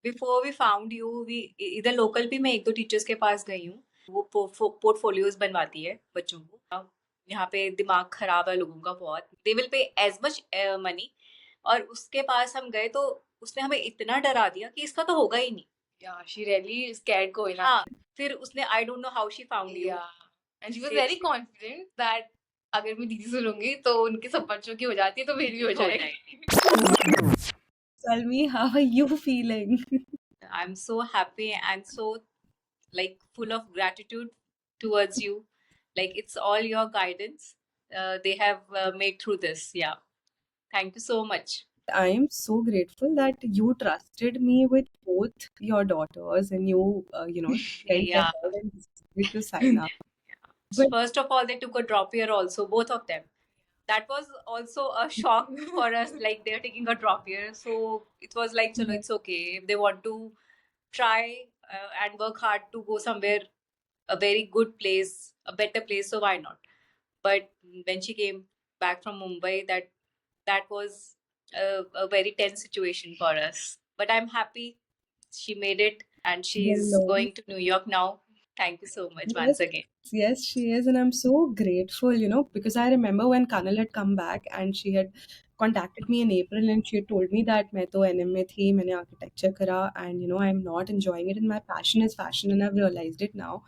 Before we found you we इधर local भी मैं एक दो टीचर्स के पास गई हूँ। वो पोर्टफोलियोज बनवाती है बच्चों को। अब यहाँ पे दिमाग खराब है लोगों का बहुत। They will pay as much money. और उसके पास हम गए तो उसने हमें इतना डरा दिया कि इसका तो होगा ही नहीं। Yeah, she really scared Koyna. हाँ, फिर उसने I don't know how she found you. Yeah. And she was very confident that अगर मैं दीदी से लूंगी तो उनके सब बच्चों की हो जाती है तो मेरी भी हो जाएगी. Tell me, how are you feeling? I'm so happy and so like full of gratitude towards you. Like it's all your guidance. They have made through this. Yeah. Thank you so much. I am so grateful that you trusted me with both your daughters and you, went Yeah. ahead and decided to sign up. But First of all, they took a drop year also, both of them. That was also a shock for us. Like they're taking a drop year, so it was like, chalo, it's okay. If they want to try and work hard to go somewhere, a very good place, a better place, so why not? But when she came back from Mumbai, that was a very tense situation for us. But I'm happy she made it and she's hello. going to New York now. Thank you so much Yes, once again. yes, she is, and I'm so grateful, because I remember when Kanal had come back and she had contacted me in April and she had told me that मैं तो NM में थी, मैंने architecture करा, and I'm not enjoying it, and my passion is fashion, and I've realized it now,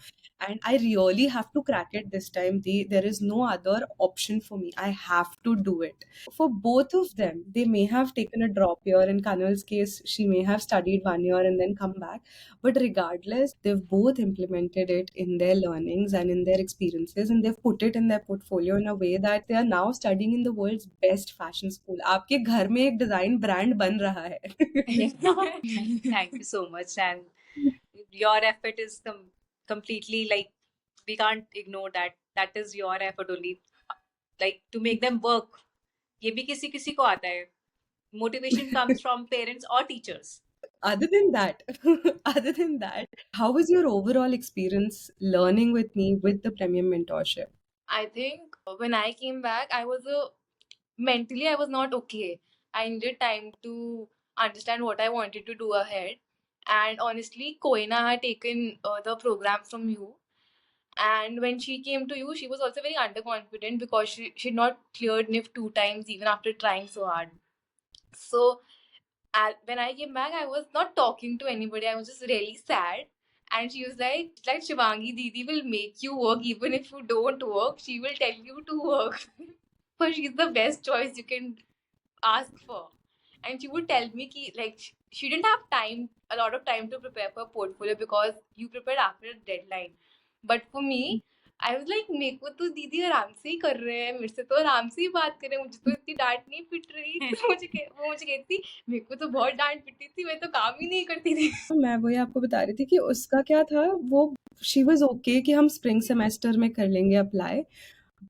and I really have to crack it this time. There is no other option for me. I have to do it. For both of them, they may have taken a drop year. In Kanal's case, she may have studied 1 year and then come back. But regardless, they've both implemented it in their learnings and in their experiences, and they've put it in their portfolio in a way that they are now studying in the world's best fashion school. आपके घर में एक design brand बन रहा है. Thank you so much. And your effort is completely like, we can't ignore that. That is your effort only. Like to make them work. ये भी किसी किसी को आता है. Motivation comes from parents or teachers. Other than that, how was your overall experience learning with me with the premium mentorship? I think when I came back, mentally I was not okay. I needed time to understand what I wanted to do ahead. And honestly, Koyna had taken the program from you. And when she came to you, she was also very underconfident because she'd not cleared NIF 2 times even after trying so hard. So when I came back, I was not talking to anybody. I was just really sad. And she was like Shivangi Didi will make you work even if you don't work. She will tell you to work. But she's the best choice you can ask for. And she would tell me ki, like she didn't have a lot of time to prepare for a portfolio because you prepared after a deadline. But for me, I was like, मेरे को तो दीदी आराम से ही कर रहे हैं, मेरे से तो आराम से ही बात कर रहे हैं, मुझे तो इतनी डांट नहीं पिट रही. तो वो मुझे कहती, मेरे को तो बहुत डांट पिटती थी, मैं तो काम ही नहीं करती थी. मैं वही आपको बता रही थी कि उसका क्या था, वो शी वाज ओके कि हम स्प्रिंग सेमेस्टर में कर लेंगे apply,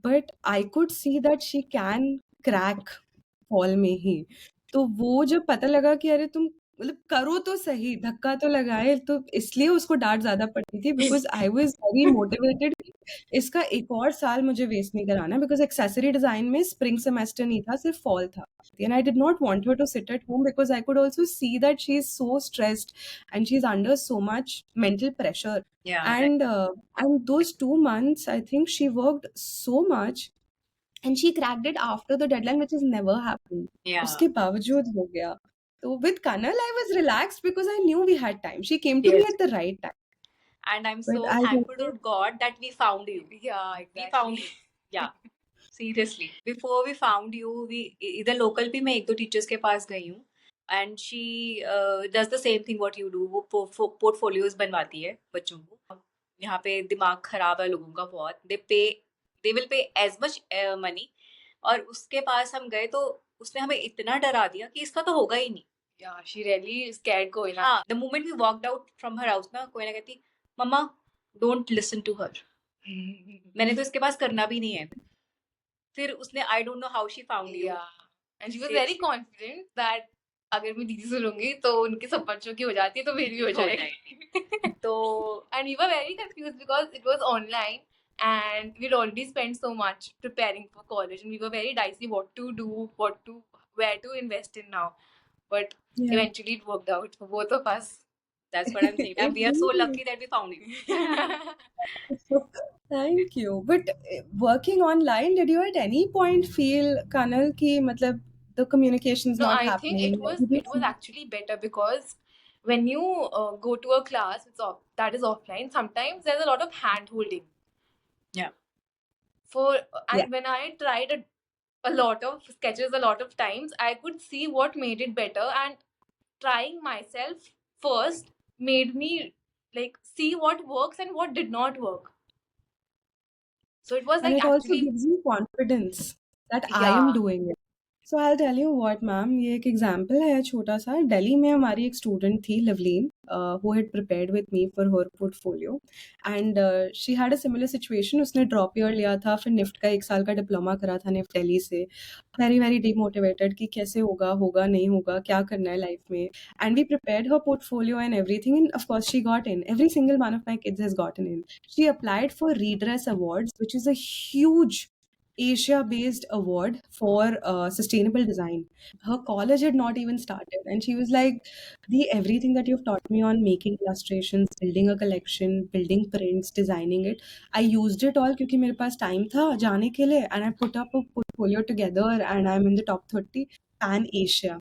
but I could see that she can crack fall में ही. तो वो जब पता लगा कि अरे तुम मतलब करो तो सही, धक्का तो लगाए, तो इसलिए उसको डांट ज्यादा पड़ती थी because I was very motivated. इसका एक और साल मुझे वेस्ट नहीं कराना बिकॉज एक्सेसरी डिजाइन में स्प्रिंग सेमेस्टर नहीं था, सिर्फ फॉल था. And I did not want her to sit at home because I could also see that she is so stressed and she's under so much mental pressure. Yeah. And those 2 months, I think she worked so much and she cracked it after the deadline, which has never happened. Yeah. उसके बावजूद हो गया. So with Kanal, I was relaxed because I knew we had time. She came to me Yes. at the right time. And I'm But so I thankful to really- God that we found you. Yeah, exactly. We found you. Yeah. Seriously. Before we found you, we इधर local भी मैं एक दो teachers के पास गई हूँ. And she does the same thing what you do. वो portfolios बनवाती है बच्चों को. यहाँ पे दिमाग खराब है लोगों का बहुत. They will pay as much money. और उसके पास हम गए तो उसने हमें इतना डरा दिया कि इसका तो होगा ही नहीं. Yeah, she really scared Koyna. हाँ, the moment we walked out from her house ना, कोयना कहती, मम्मा, don't listen to her. मैंने तो इसके पास करना भी नहीं है. फिर उसने I don't know how she found you. Yeah. And she was very confident that अगर मैं दीदी से लूंगी तो उनके सब बच्चों की हो जाती है तो मेरी भी हो जाएगी. तो and we were very confused because it was online and we'd already spent so much preparing for college and we were very dicey what to do, where to invest in now. but Yeah. eventually it worked out for both of us. That's what I'm saying. It We are so really lucky that we found you. is. Thank you. But working online, did you at any point feel, Kanal, ki matlab the communication's No, not I think happening? Did you it was feel? actually better because when you go to a class that is offline, sometimes there's a lot of hand holding. Yeah. Yeah. And when I tried a lot of sketches a lot of times, I could see what made it better, and trying myself first made me like see what works and what did not work. So it was And like it also actually, gives you confidence that I am yeah. doing it. So I'll tell you what, ma'am, ये एक example है छोटा सा. दिल्ली में हमारी एक student थी, Lavleen, who had prepared with me for her portfolio, and she had a similar situation. उसने drop year लिया था, फिर NIFT का 1 साल का diploma करा था NIFT दिल्ली से. Very very demotivated कि कैसे होगा, होगा नहीं होगा, क्या करना है life में. And we prepared her portfolio and everything, and of course she got in. Every single one of my kids has gotten in. She applied for Redress Awards, which is a huge Asia based award for sustainable design. Her college had not even started, and she was like, the everything that you've taught me on making illustrations, building a collection, building prints, designing it, I used it all क्योंकि मेरे पास time था जाने के लिए, and I put up a portfolio together, and I'm in the top 30 pan Asia,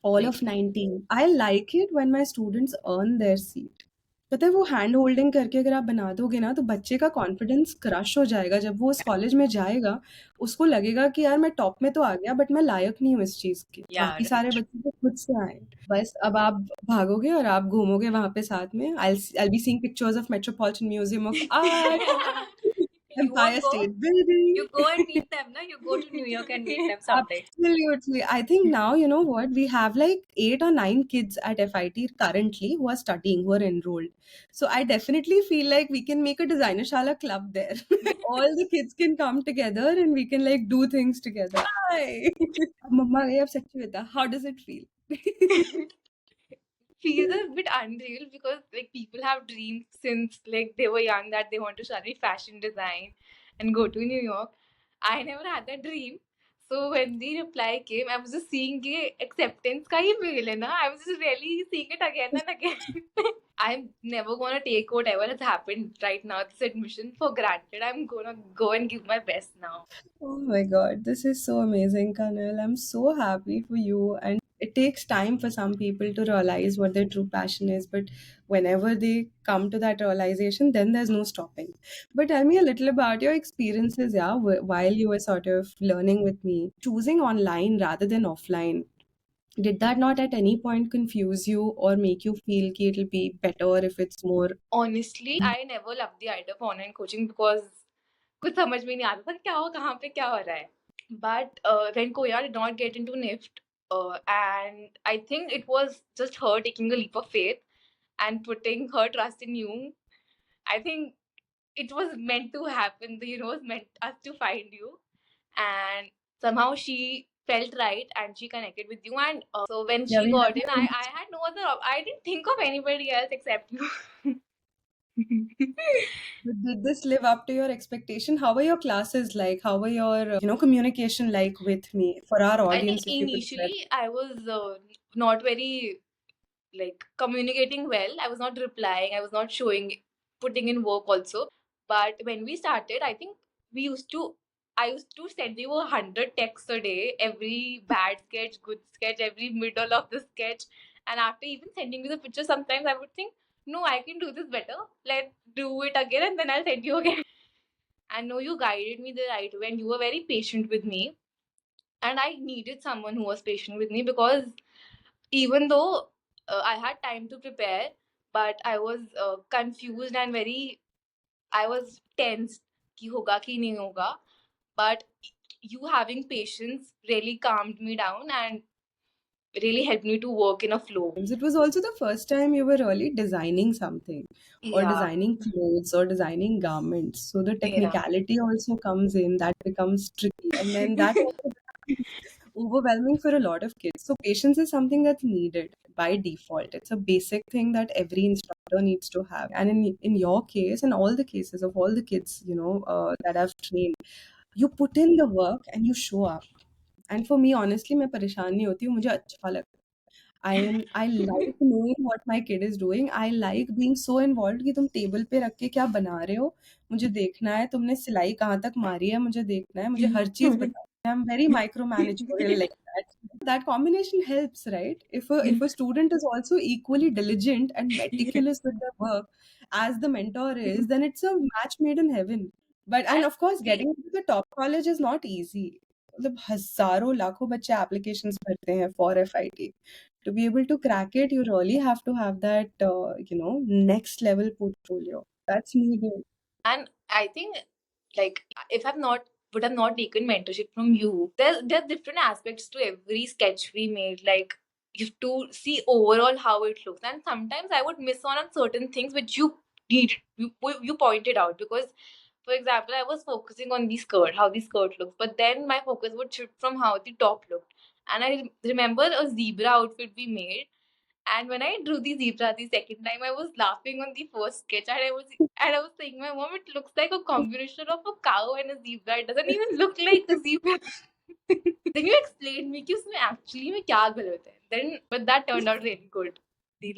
all of 19. I like it when my students earn their seat. पता है वो hand holding करके अगर आप बना दोगे ना तो बच्चे का कॉन्फिडेंस क्रश हो जाएगा जब वो उस कॉलेज में जाएगा. उसको लगेगा कि यार मैं टॉप में तो आ गया बट मैं लायक नहीं हूँ इस चीज के. Yeah, बाकी सारे right. बच्चे तो खुद से आए. बस अब आप भागोगे और आप घूमोगे वहां पे साथ में. I'll be seeing pictures of Metropolitan Museum of Art, You won't Empire go. State Building. You go and meet them, no? You go to New York and meet them someday. Absolutely. I think now, you know what, we have like 8 or 9 kids at FIT currently who are studying, who are enrolled. So I definitely feel like we can make a designer shala club there. All the kids can come together and we can like do things together. Hi. Mama, I have Sakshivita. How does it feel? Feels a bit unreal because like people have dreams since like they were young that they want to study fashion design and go to New York. I never had that dream. So when the reply came, I was just seeing the acceptance ka hi mail hai na. I was just really seeing it again and again. I'm never gonna take whatever has happened right now, this admission, for granted. I'm gonna go and give my best now. Oh my God, this is so amazing, Kanal. I'm so happy for you. And it takes time for some people to realize what their true passion is. But whenever they come to that realization, then there's no stopping. But tell me a little about your experiences, yeah, while you were sort of learning with me, choosing online rather than offline. Did that not at any point confuse you or make you feel कि it'll be better if it's more? Honestly, I never loved the idea of online coaching because कुछ समझ में नहीं आता था क्या हो कहाँ पे क्या हो रहा है. But when Koya did not get into NIFT, and I think it was just her taking a leap of faith and putting her trust in you. I think it was meant to happen. The universe meant us to find you, and somehow she felt right and she connected with you. And so when Yeah, she we got have in, I had no other. I didn't think of anybody else except you. But did this live up to your expectation? How were your classes like? How were your, communication like with me for our I think audience, if you could share? initially I was not very like communicating well. I was not replying. I was not putting in work also. But when we started, I think we used to. I used to send you 100 texts a day, every bad sketch, good sketch, every middle of the sketch. And after even sending you the picture, sometimes I would think, no, I can do this better. Let's do it again, and then I'll send you again. And no, you guided me the right way, and you were very patient with me. And I needed someone who was patient with me because even though I had time to prepare, but I was confused and I was tense कि होगा कि नहीं होगा. But you having patience really calmed me down and really helped me to work in a flow. It was also the first time you were really designing something or Yeah, designing clothes or designing garments. So the yeah. technicality also comes in, that becomes tricky. And then that also becomes overwhelming for a lot of kids. So patience is something that's needed by default. It's a basic thing that every instructor needs to have. And in your case, and all the cases of all the kids, that I've trained, you put in the work and you show up. And for me, honestly, मैं परेशान नहीं होती हूँ, मुझे अच्छा लगता है. I like knowing what my kid is doing. I like being so involved कि तुम टेबल पे रख के क्या बना रहे हो, मुझे देखना है, तुमने सिलाई कहाँ तक मारी है, मुझे देखना है, मुझे हर चीज़ बताओ. I'm very micromanagerial like that. That combination helps, right? If a student is also equally diligent and meticulous with their work as the mentor is, then it's a match made in heaven. But and And of course, see, getting into the top college is not easy. मतलब हजारों लाखों बच्चे applications भरते हैं for FIT. To be able to crack it, you really have to have that, next level portfolio. That's needed. and I think, like, if I've not would have not taken mentorship from you, there's different aspects to every sketch we made. Like, you have to see overall how it looks, and sometimes I would miss on certain things which you pointed out. Because, for example, I was focusing on the skirt, how the skirt looks, but then my focus would shift from how the top looked. And I remember a zebra outfit we made, and when I drew the zebra the second time, I was laughing on the first sketch, and I was saying, my mom, it looks like a combination of a cow and a zebra. It doesn't even look like a zebra. Then you explained me कि उसमें actually में क्या गलत है. Then, but that turned out really good. The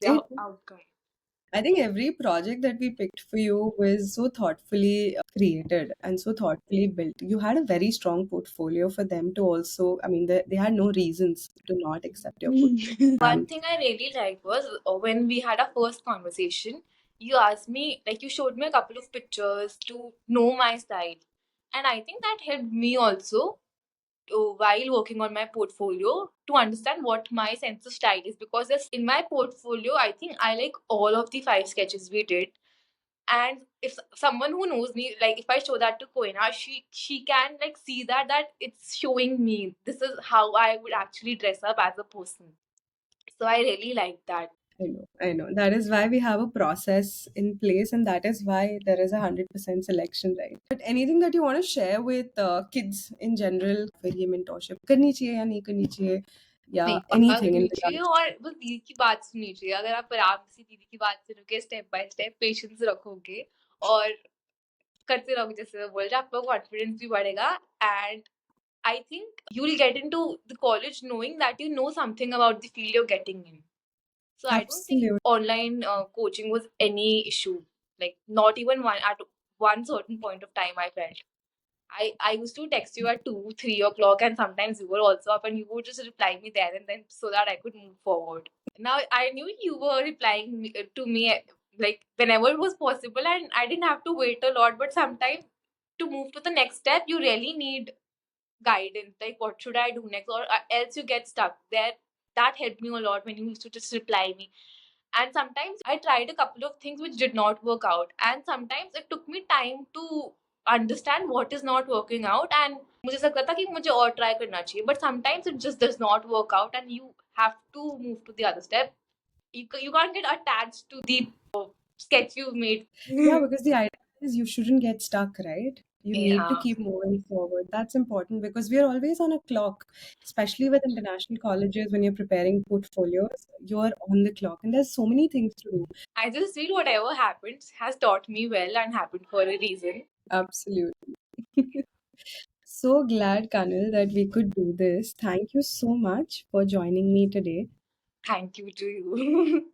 It, outcome. I think every project that we picked for you was so thoughtfully created and so thoughtfully built. You had a very strong portfolio for them to also, I mean, they had no reasons to not accept your portfolio. One thing I really liked was when we had our first conversation, you asked me, like, you showed me a couple of pictures to know my style. And I think that helped me also while working on my portfolio to understand what my sense of style is, because in my portfolio I think I like all of the 5 sketches we did. And if someone who knows me, like if I show that to Koyna, she can like see that it's showing me this is how I would actually dress up as a person. So I really like that. I know, I know. That is why we have a process in place, and that is why there is 100% selection, right? But anything that you want to share with kids in general, फिर ये mentorship करनी चाहिए या नहीं करनी चाहिए, या नहीं, पक्का anything in करनी चाहिए, regards. और बस दीदी की बात सुननी चाहिए. अगर आप आराम से दीदी की बात सुनोगे, स्टेप बाय स्टेप पेशेंस रखोगे और करते रहोगे जैसे मैं बोल रहा, आपका कॉन्फिडेंस भी बढ़ेगा. And I think you'll get into the college knowing that you know something about the field you're getting in. So I don't think Absolutely. online coaching was any issue. Like, not even one at one certain point of time I felt. I used to text you at 2, 3 o'clock, and sometimes you were also up, and you would just reply me there and then so that I could move forward. Now I knew you were replying to me like whenever it was possible, and I didn't have to wait a lot. But sometimes to move to the next step, you really need guidance, like what should I do next, or else you get stuck there. That helped me a lot when you used to just reply me. And sometimes I tried a couple of things which did not work out, and sometimes it took me time to understand what is not working out, and मुझे ऐसा लगता था कि मुझे और try करना चाहिए, but sometimes it just does not work out and you have to move to the other step. You can't get attached to the sketch you made. Yeah, because the idea is you shouldn't get stuck, right? You need to Yeah. keep moving forward. That's important because we are always on a clock, especially with international colleges when you're preparing portfolios. You're on the clock, and there's so many things to do. I just feel whatever happens has taught me well and happened for a reason. Absolutely. So glad, Kanal, that we could do this. Thank you so much for joining me today. Thank you to you.